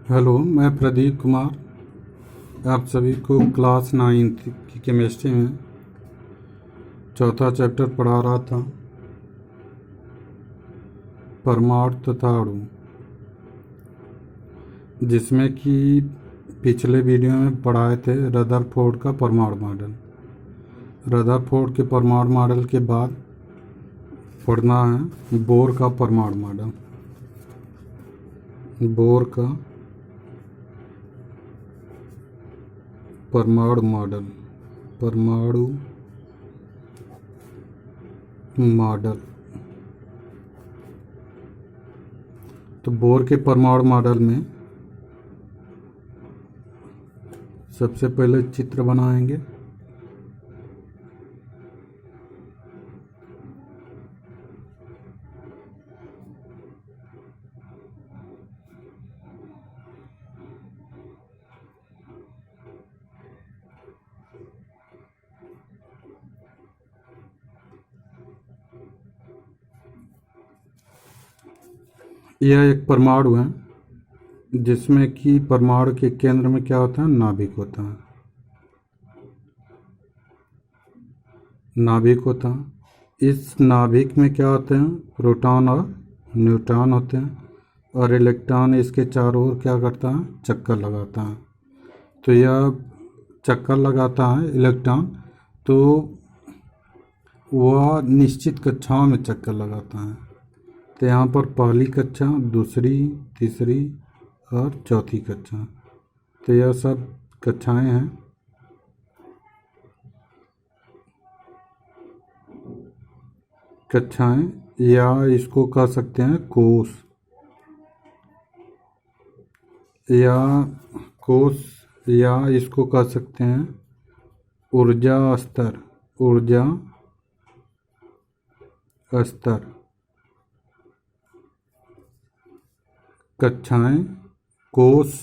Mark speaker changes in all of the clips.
Speaker 1: Hello, मैं प्रदीप कुमार आप सभी को क्लास 9 की केमिस्ट्री में चौथा चैप्टर पढ़ा रहा था, परमाणु तथा अणु, जिसमें कि पिछले वीडियो में पढ़ाए थे रदरफोर्ड का परमाणु मॉडल। रदरफोर्ड के परमाणु मॉडल के बाद पढ़ना है बोर का परमाणु मॉडल। बोर का परमाणु मॉडल तो बोर के परमाणु मॉडल में सबसे पहले चित्र बनाएंगे। यह एक परमाणु है जिसमें कि परमाणु के केंद्र में क्या होता है, नाभिक होता है। नाभिक होता है। इस नाभिक में क्या होते हैं, प्रोटॉन और न्यूट्रॉन होते हैं, और इलेक्ट्रॉन इसके चारों ओर क्या करता है, चक्कर लगाता है। तो यह चक्कर लगाता है इलेक्ट्रॉन, तो वह निश्चित कक्षाओं में चक्कर लगाता है। तो यहाँ पर पहली कक्षा, दूसरी, तीसरी और चौथी कक्षा, तो यह सब कक्षाएं हैं। कक्षाएं या इसको कह सकते हैं कोष, या इसको कह सकते हैं ऊर्जा स्तर। कक्षाएं, कोष,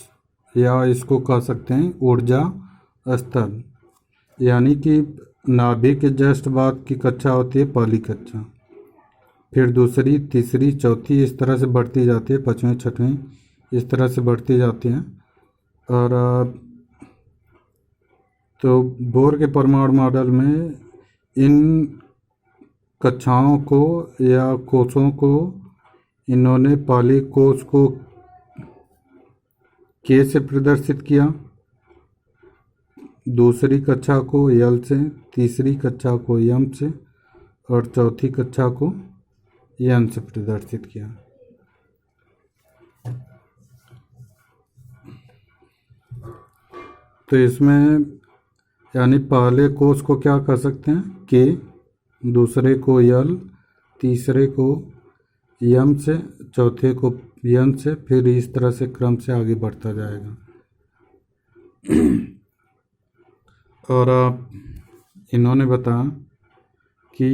Speaker 1: या इसको कह सकते हैं ऊर्जा स्तर। यानी कि नाभिक के जस्ट बाद की कक्षा होती है पहली कक्षा, फिर दूसरी, तीसरी, चौथी, इस तरह से बढ़ती जाती है, पाँचवीं, छठवीं, इस तरह से बढ़ती जाती हैं। और तो बोर के परमाणु मॉडल में इन कक्षाओं को या कोषों को इन्होंने पहली कोष को के से प्रदर्शित किया, दूसरी कक्षा को यल से, तीसरी कक्षा को यम से, और चौथी कक्षा को यन से प्रदर्शित किया। तो इसमें यानी पहले कोष को क्या कर सकते हैं, के, दूसरे को यल, तीसरे को यम से, चौथे को यन से, फिर इस तरह से क्रम से आगे बढ़ता जाएगा। और इन्होंने बताया कि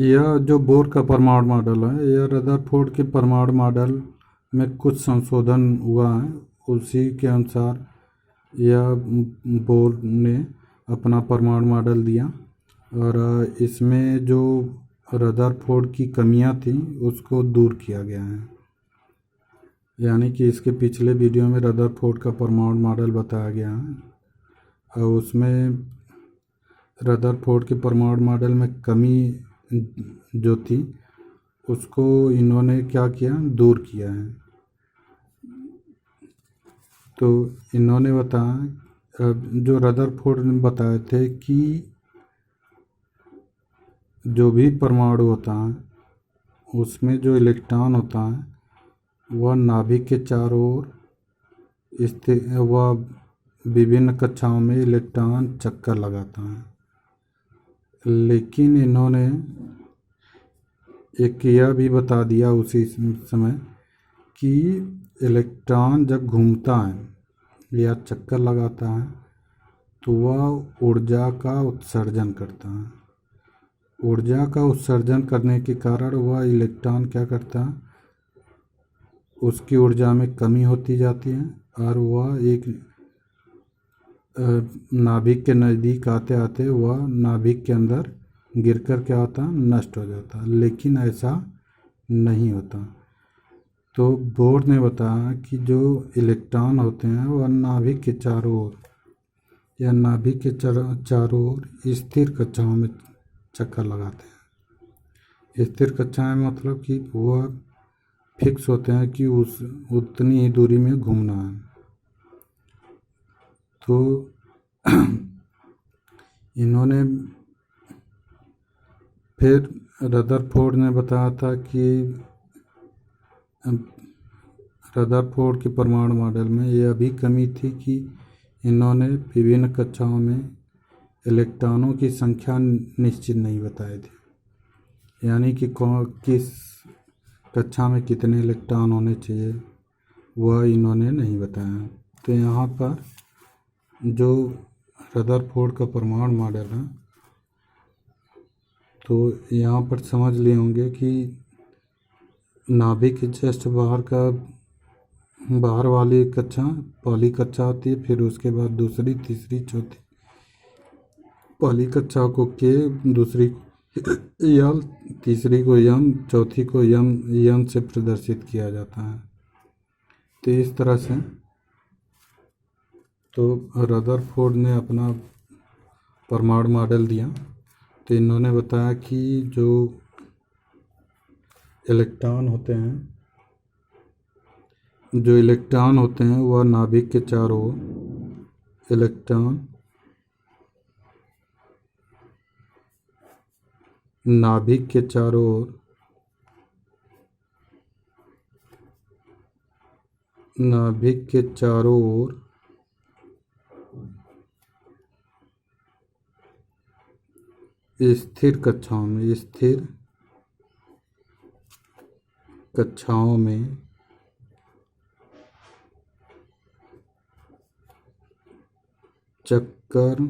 Speaker 1: यह जो बोर का परमाणु मॉडल है, यह रदरफोर्ड के परमाणु मॉडल में कुछ संशोधन हुआ है। उसी के अनुसार यह बोर ने अपना परमाणु मॉडल दिया, और इसमें जो रदरफोर्ड की कमियां थी उसको दूर किया गया है। यानी कि इसके पिछले वीडियो में रदरफोर्ड का परमाणु मॉडल बताया गया है, और उसमें रदरफोर्ड के परमाणु मॉडल में कमी जो थी उसको इन्होंने क्या किया, दूर किया है। तो इन्होंने बताया, जो रदरफोर्ड ने बताए थे कि जो भी परमाणु होता है उसमें जो इलेक्ट्रॉन होता है वह नाभिक के चारों ओर स्थित, वह विभिन्न कक्षाओं में इलेक्ट्रॉन चक्कर लगाता है। लेकिन इन्होंने एक यह भी बता दिया उसी समय कि इलेक्ट्रॉन जब घूमता है या चक्कर लगाता है तो वह ऊर्जा का उत्सर्जन करता है। ऊर्जा का उत्सर्जन करने के कारण वह इलेक्ट्रॉन क्या करता है, उसकी ऊर्जा में कमी होती जाती है, और वह एक नाभिक के नज़दीक आते आते वह नाभिक के अंदर गिरकर क्या होता है, नष्ट हो जाता है, लेकिन ऐसा नहीं होता। तो बोर ने बताया कि जो इलेक्ट्रॉन होते हैं वह नाभिक के चारों ओर या नाभिक के चारों ओर स्थिर कक्षाओं में चक्कर लगाते हैं। स्थिर कक्षाएं मतलब कि वह फिक्स होते हैं कि उस उतनी ही दूरी में घूमना है। तो इन्होंने फिर रदरफोर्ड ने बताया था कि रदरफोर्ड के परमाणु मॉडल में यह भी कमी थी कि इन्होंने विभिन्न कक्षाओं में इलेक्ट्रॉनों की संख्या निश्चित नहीं बताई थी, यानी कि किस कक्षा में कितने इलेक्ट्रॉन होने चाहिए वह इन्होंने नहीं बताया। तो यहाँ पर जो रदरफोर्ड का परमाणु मॉडल है, तो यहाँ पर समझ लिए होंगे कि नाभिक के जस्ट बाहर वाली कक्षा पहली कक्षा होती है, फिर उसके बाद दूसरी, तीसरी, चौथी। पहली कक्षा को के, दूसरी को यल, तीसरी को यम, चौथी को यम से प्रदर्शित किया जाता है। तो इस तरह से तो रदरफोर्ड ने अपना परमाणु मॉडल दिया। तो इन्होंने बताया कि जो इलेक्ट्रॉन होते हैं वह नाभिक के चारों ओर नाभिक के चारों ओर स्थिर कक्षाओं में चक्कर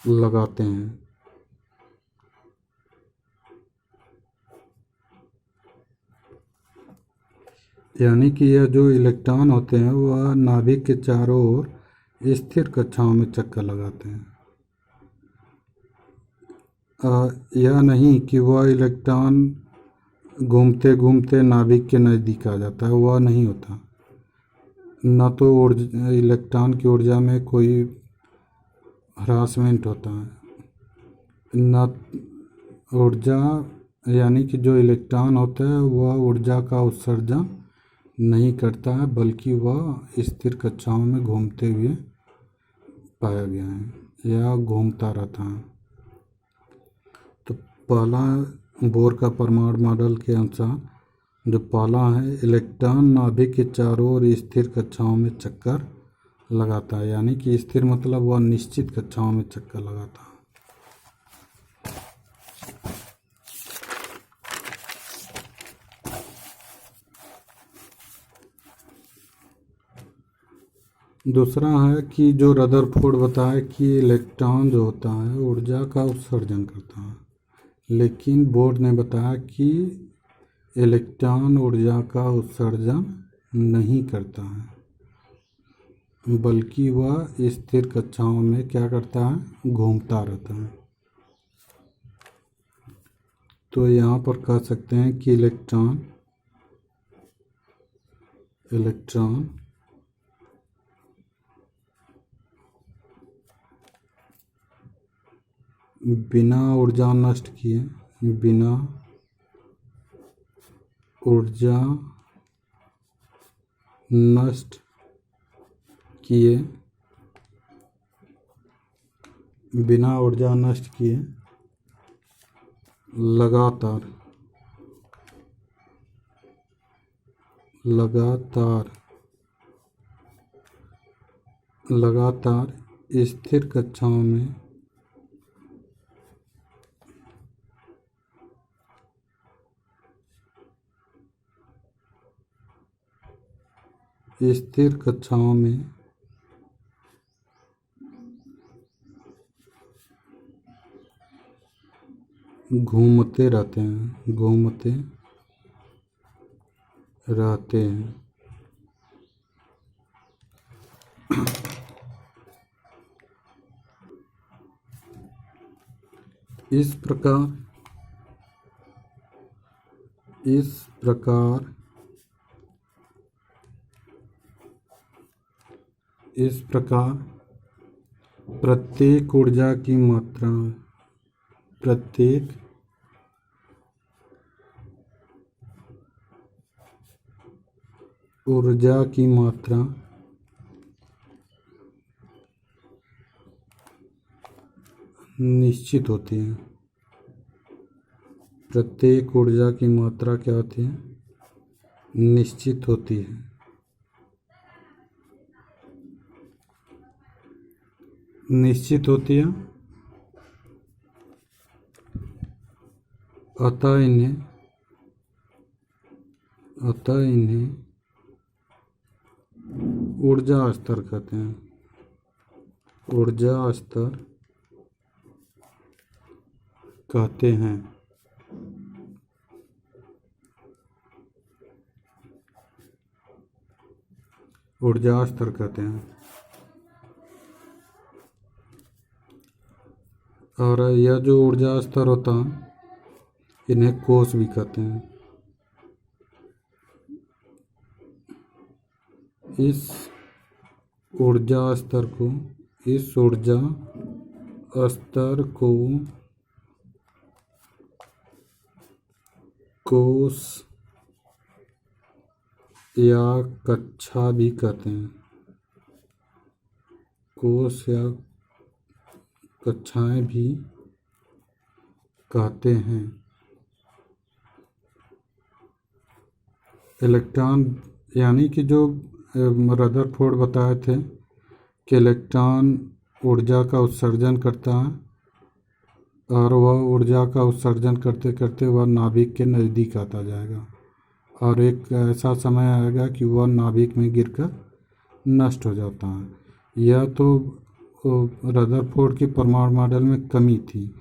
Speaker 1: लगाते हैं। यानी कि यह जो इलेक्ट्रॉन होते हैं वह नाभिक के चारों ओर स्थिर कक्षाओं में चक्कर लगाते हैं। यह नहीं कि वह इलेक्ट्रॉन घूमते घूमते नाभिक के नज़दीक आ जाता है, वह नहीं होता। न तो इलेक्ट्रॉन की ऊर्जा में कोई हरासमेंट होता है, न ऊर्जा, यानी कि जो इलेक्ट्रॉन होता है वह ऊर्जा का उत्सर्जन नहीं करता है, बल्कि वह स्थिर कक्षाओं में घूमते हुए पाया गया है या घूमता रहता है। तो पहला बोर का परमाणु मॉडल के अनुसार जो पहला है, इलेक्ट्रॉन नाभिक के चारों ओर स्थिर कक्षाओं में चक्कर लगाता है, यानी कि स्थिर मतलब वह निश्चित कक्षाओं में चक्कर लगाता है। दूसरा है कि जो रदरफोर्ड बताया कि इलेक्ट्रॉन जो होता है ऊर्जा का उत्सर्जन करता है, लेकिन बोर ने बताया कि इलेक्ट्रॉन ऊर्जा का उत्सर्जन नहीं करता है, बल्कि वह स्थिर कक्षाओं में क्या करता है, घूमता रहता है। तो यहाँ पर कह सकते हैं कि इलेक्ट्रॉन बिना ऊर्जा नष्ट किए लगातार स्थिर कक्षाओं में घूमते रहते हैं। इस प्रकार प्रत्येक ऊर्जा की मात्रा निश्चित होती है। प्रत्येक ऊर्जा की मात्रा क्या होती है? निश्चित होती है। निश्चित होती है। अतः इन्हें ऊर्जा स्तर कहते हैं। ऊर्जा स्तर कहते हैं। ऊर्जा स्तर कहते हैं। और यह जो ऊर्जा स्तर होता है इन्हें कोष भी कहते हैं। इस ऊर्जा स्तर को कोष या कक्षा भी कहते हैं। कोष या कक्षाएं भी कहते हैं। इलेक्ट्रॉन यानी कि जो रदरफोर्ड बताए थे कि इलेक्ट्रॉन ऊर्जा का उत्सर्जन करता है और वह ऊर्जा का उत्सर्जन करते करते वह नाभिक के नज़दीक आता जाएगा और एक ऐसा समय आएगा कि वह नाभिक में गिरकर नष्ट हो जाता है। यह तो रदरफोर्ड के परमाणु मॉडल में कमी थी,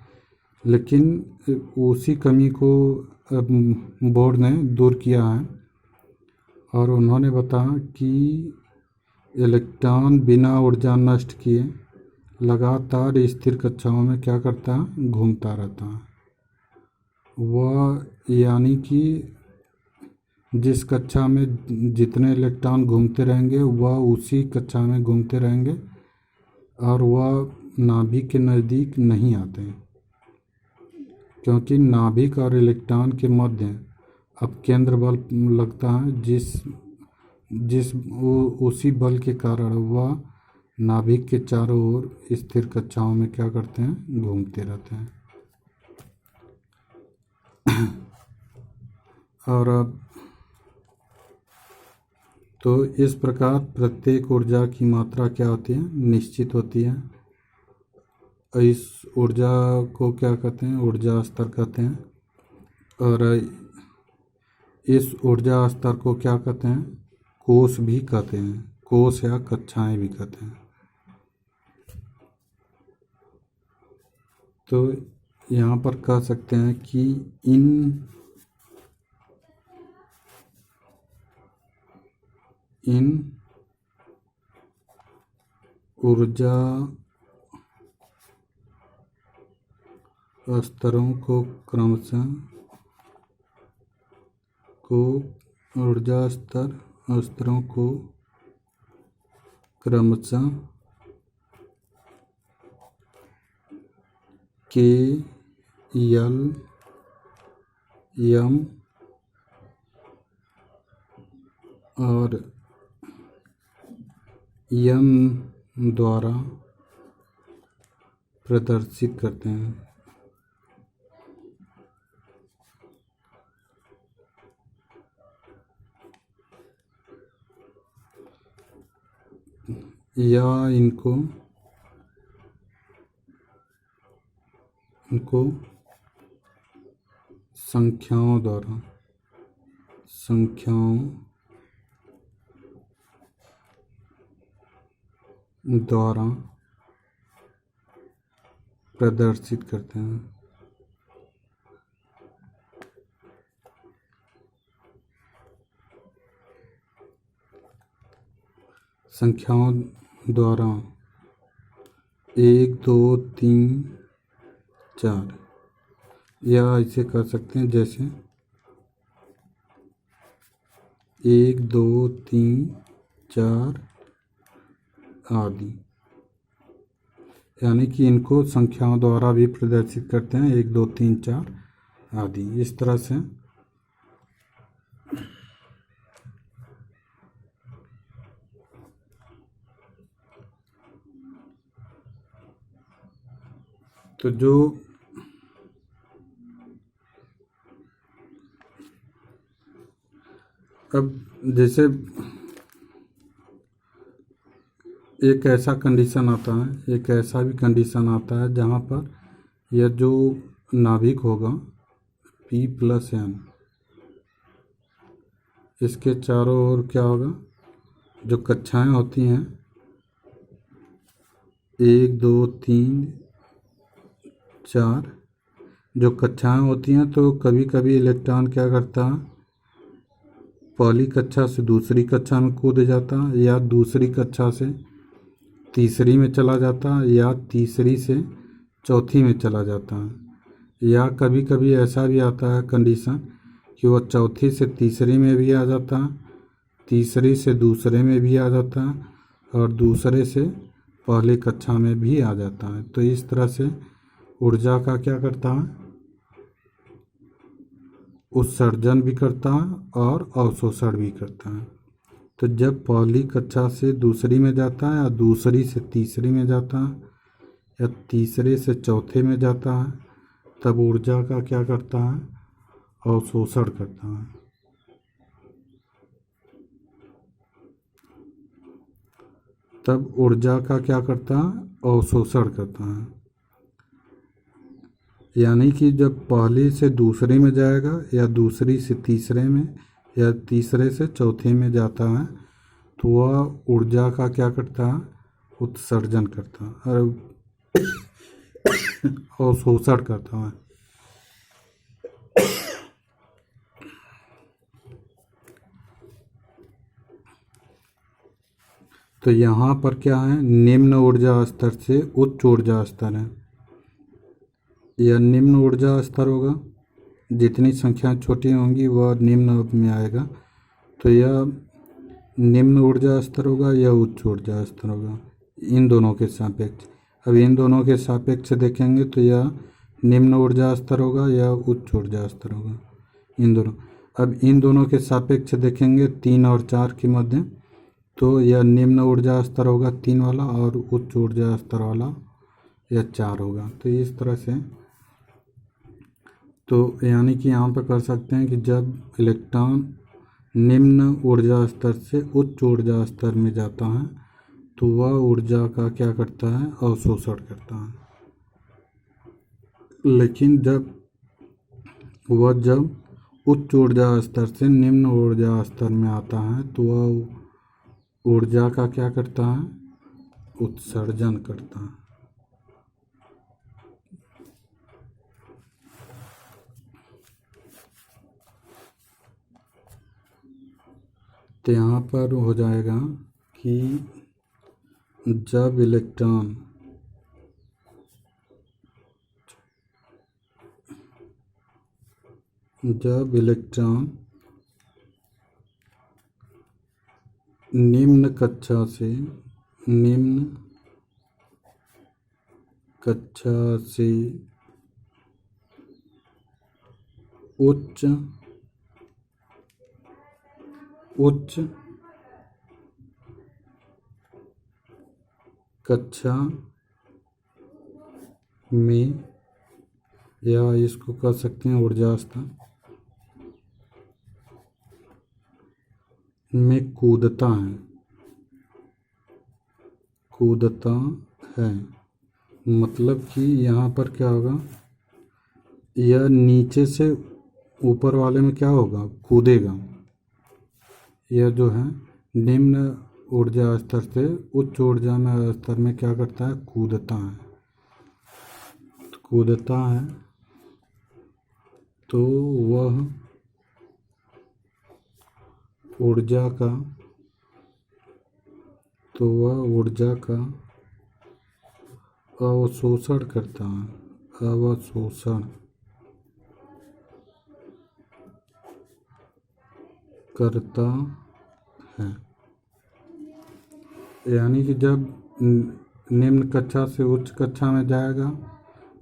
Speaker 1: लेकिन उसी कमी को बोर्ड ने दूर किया है और उन्होंने बताया कि इलेक्ट्रॉन बिना ऊर्जा नष्ट किए लगातार स्थिर कक्षाओं में क्या करता है? घूमता रहता है। वह यानी कि जिस कक्षा में जितने इलेक्ट्रॉन घूमते रहेंगे वह उसी कक्षा में घूमते रहेंगे और वह नाभिक के नज़दीक नहीं आते, क्योंकि नाभिक और इलेक्ट्रॉन के मध्य अब केंद्र बल लगता है, उसी बल के कारण वह नाभिक के चारों ओर स्थिर कक्षाओं में क्या करते हैं? घूमते रहते हैं। और अब तो इस प्रकार प्रत्येक ऊर्जा की मात्रा क्या होती है? निश्चित होती है। इस ऊर्जा को क्या कहते हैं? ऊर्जा स्तर कहते हैं। और इस ऊर्जा स्तर को क्या कहते हैं? कोष भी कहते हैं। कोष या कक्षाएं भी कहते हैं। तो यहाँ पर कह सकते हैं कि इन ऊर्जा स्तरों को क्रमशः के एल एम और एम द्वारा प्रदर्शित करते हैं। या इनको संख्याओं द्वारा प्रदर्शित करते हैं। संख्याओं द्वारा 1 2 3 4 या ऐसे कर सकते हैं जैसे 1 2 3 4 आदि, यानी कि इनको संख्याओं द्वारा भी प्रदर्शित करते हैं, 1 2 3 4 आदि, इस तरह से। तो जो अब जैसे एक ऐसा कंडीशन आता है, एक ऐसा भी कंडीशन आता है जहाँ पर यह जो नाभिक होगा P+N, इसके चारों ओर क्या होगा, जो कक्षाएं होती हैं 1 2 3 4, जो कक्षाएं होती हैं, तो कभी कभी इलेक्ट्रॉन क्या करता है, पहली कक्षा से दूसरी कक्षा में कूद जाता है, या दूसरी कक्षा से तीसरी में चला जाता है, या तीसरी से चौथी में चला जाता है, या कभी कभी ऐसा भी आता है कंडीशन कि वह चौथी से तीसरी में भी आ जाता है, तीसरी से दूसरे में भी आ जाता है, और दूसरे से पहली कक्षा में भी आ जाता है। तो इस तरह से ऊर्जा का क्या करता है, उत्सर्जन भी करता है और अवशोषण भी करता है। तो जब पहली कक्षा से दूसरी में जाता है, या दूसरी से तीसरी में जाता है, या तीसरे से चौथे में जाता है, तब ऊर्जा का क्या करता है, अवशोषण करता है। तब ऊर्जा का क्या करता है, अवशोषण करता है। यानी कि जब पहली से दूसरे में जाएगा, या दूसरी से तीसरे में, या तीसरे से चौथे में जाता है, तो वह ऊर्जा का क्या करता है, उत्सर्जन करता है और अवशोषण करता है। तो यहाँ पर क्या है, निम्न ऊर्जा स्तर से उच्च ऊर्जा स्तर है। यह निम्न ऊर्जा स्तर होगा, जितनी संख्या छोटी होंगी वह निम्न में आएगा। तो यह निम्न ऊर्जा स्तर होगा या उच्च ऊर्जा स्तर होगा, इन दोनों के सापेक्ष। अब इन दोनों के सापेक्ष देखेंगे तो यह निम्न ऊर्जा स्तर होगा या उच्च ऊर्जा स्तर होगा, इन दोनों। अब इन दोनों के सापेक्ष देखेंगे 3 और 4 के मध्य, तो यह निम्न ऊर्जा स्तर होगा 3 वाला, और उच्च ऊर्जा स्तर वाला यह 4 होगा। तो इस तरह से, तो यानी कि यहाँ पर कर सकते हैं कि जब इलेक्ट्रॉन निम्न ऊर्जा स्तर से उच्च ऊर्जा स्तर में जाता है, तो वह ऊर्जा का क्या करता है, अवशोषण करता है। लेकिन जब उच्च ऊर्जा स्तर से निम्न ऊर्जा स्तर में आता है, तो वह ऊर्जा का क्या करता है, उत्सर्जन करता है। तो यहाँ पर हो जाएगा कि जब इलेक्ट्रॉन निम्न कक्षा से उच्च कक्षा में, या इसको कह सकते हैं ऊर्जा स्तर में कूदता है। मतलब कि यहाँ पर क्या होगा, यह नीचे से ऊपर वाले में क्या होगा, कूदेगा। यह जो है निम्न ऊर्जा स्तर से उच्च ऊर्जा में स्तर में क्या करता है, कूदता है। तो वह ऊर्जा का अवशोषण करता है, अवशोषण। करता है। यानी कि जब निम्न कक्षा से उच्च कक्षा में जाएगा,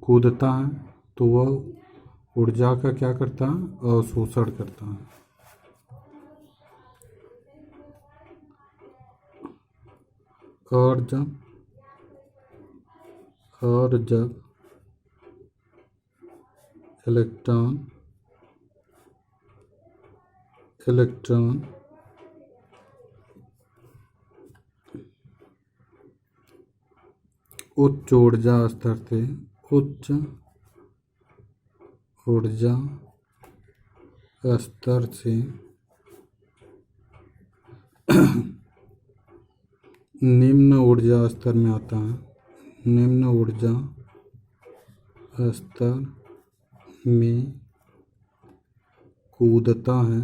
Speaker 1: कूदता है, तो वह ऊर्जा का क्या करता है? अवशोषण करता है। और जब इलेक्ट्रॉन उच्च ऊर्जा स्तर से निम्न ऊर्जा स्तर में आता है, निम्न ऊर्जा स्तर में कूदता है,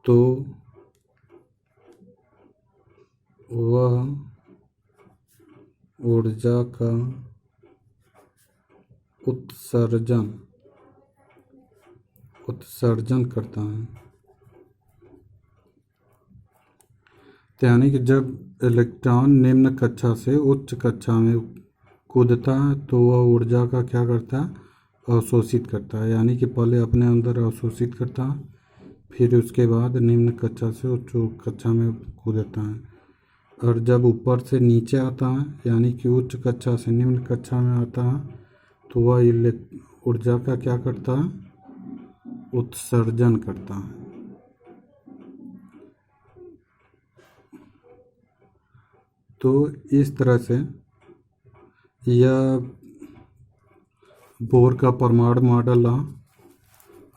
Speaker 1: तो वह ऊर्जा का उत्सर्जन करता है। यानी कि जब इलेक्ट्रॉन निम्न कक्षा से उच्च कक्षा में कूदता है, तो वह ऊर्जा का क्या करता है? अवशोषित करता है। यानी कि पहले अपने अंदर अवशोषित करता है, फिर उसके बाद निम्न कक्षा से उच्च कक्षा में कूदता है। और जब ऊपर से नीचे आता है, यानी कि उच्च कक्षा से निम्न कक्षा में आता है, तो वह ऊर्जा का क्या करता है? उत्सर्जन करता है। तो इस तरह से यह बोर का परमाणु मॉडल है।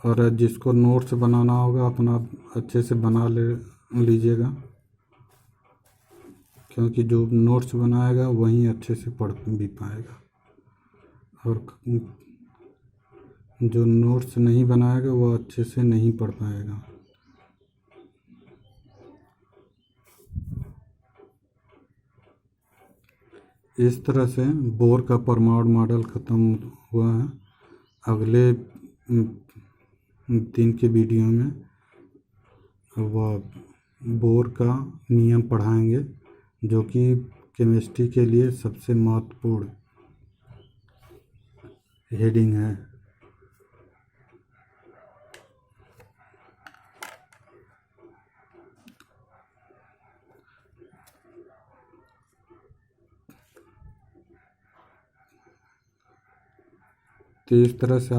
Speaker 1: और जिसको नोट्स बनाना होगा अपना अच्छे से बना लीजिएगा, क्योंकि जो नोट्स बनाएगा वहीं अच्छे से पढ़ भी पाएगा, और जो नोट्स नहीं बनाएगा वो अच्छे से नहीं पढ़ पाएगा। इस तरह से बोर का परमाणु मॉडल ख़त्म हुआ है। अगले दिन के वीडियो में वह बोर का नियम पढ़ाएंगे, जो कि केमिस्ट्री के लिए सबसे महत्वपूर्ण हेडिंग है। तो इस तरह से